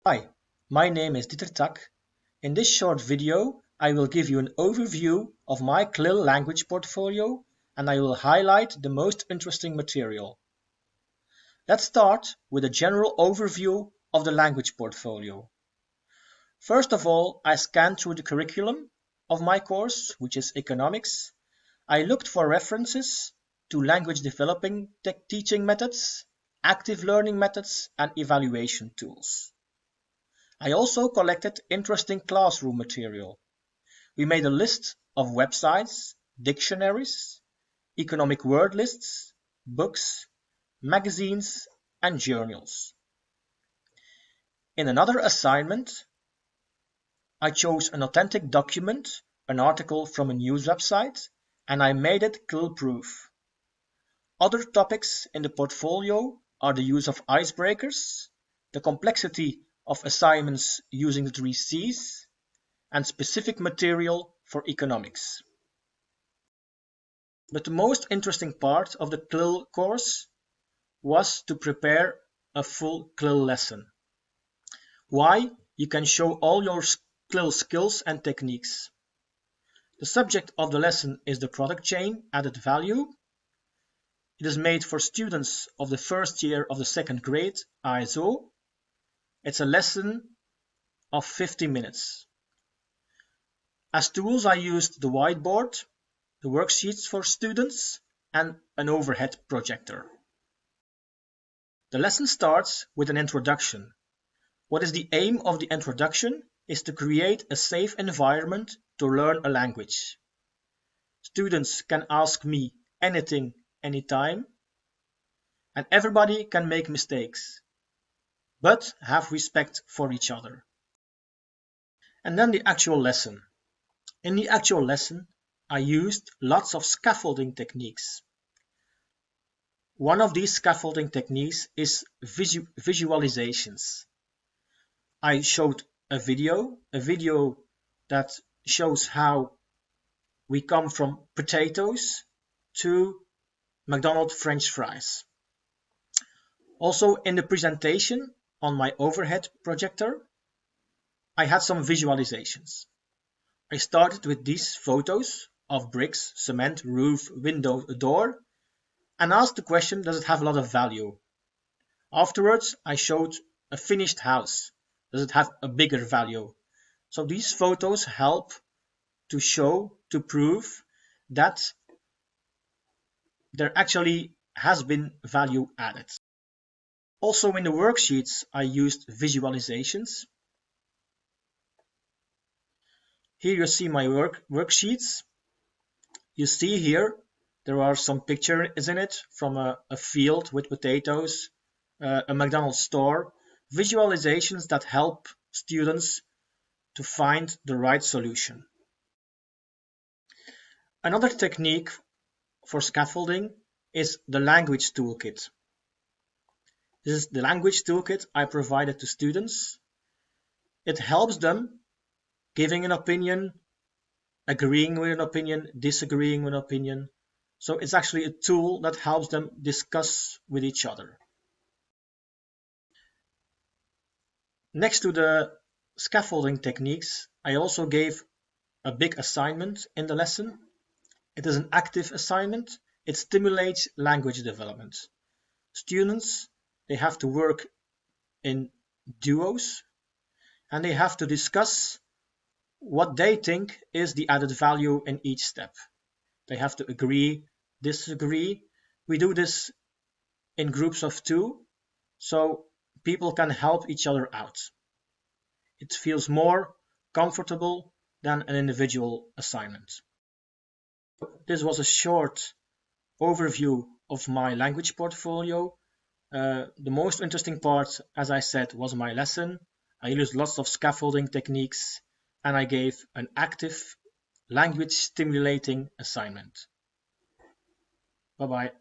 Hi, my name is Dieter Tak. In this short video, I will give you an overview of my CLIL language portfolio and I will highlight the most interesting material. Let's start with a general overview of the language portfolio. First of all, I scanned through the curriculum of my course, which is economics. I looked for references to language developing teaching methods, active learning methods, and evaluation tools. I also collected interesting classroom material. We made a list of websites, dictionaries, economic word lists, books, magazines, and journals. In another assignment, I chose an authentic document, an article from a news website, and I made it CLIL-proof. Other topics in the portfolio are the use of icebreakers, the complexity of assignments using the 3 C's, and specific material for economics. But the most interesting part of the CLIL course was to prepare a full CLIL lesson. Why? You can show all your CLIL skills and techniques. The subject of the lesson is the product chain added value. It is made for students of the first year of the second grade, ISO. It's a lesson of 50 minutes. As tools, I used the whiteboard, the worksheets for students, and an overhead projector. The lesson starts with an introduction. What is the aim of the introduction is to create a safe environment to learn a language. Students can ask me anything, anytime, and everybody can make mistakes, but have respect for each other. And then the actual lesson. In the actual lesson, I used lots of scaffolding techniques. One of these scaffolding techniques is visualizations. I showed a video that shows how we come from potatoes to McDonald's French fries. Also in the presentation on my overhead projector, I had some visualizations. I started with these photos of bricks, cement, roof, window, a door, and asked the question, does it have a lot of value? Afterwards, I showed a finished house. Does it have a bigger value? So these photos help to show, to prove that there actually has been value added. Also in the worksheets, I used visualizations. Here you see my worksheets. You see here, there are some pictures in it from a field with potatoes, a McDonald's store, visualizations that help students to find the right solution. Another technique for scaffolding is the language toolkit. This is the language toolkit I provided to students. It helps them giving an opinion, agreeing with an opinion, disagreeing with an opinion. So it's actually a tool that helps them discuss with each other. Next to the scaffolding techniques, I also gave a big assignment in the lesson. It is an active assignment. It stimulates language development. Students, they have to work in duos and they have to discuss what they think is the added value in each step. They have to agree, disagree. We do this in groups of 2, so people can help each other out. It feels more comfortable than an individual assignment. This was a short overview of my language portfolio. The most interesting part, as I said, was my lesson. I used lots of scaffolding techniques and I gave an active language stimulating assignment. Bye-bye.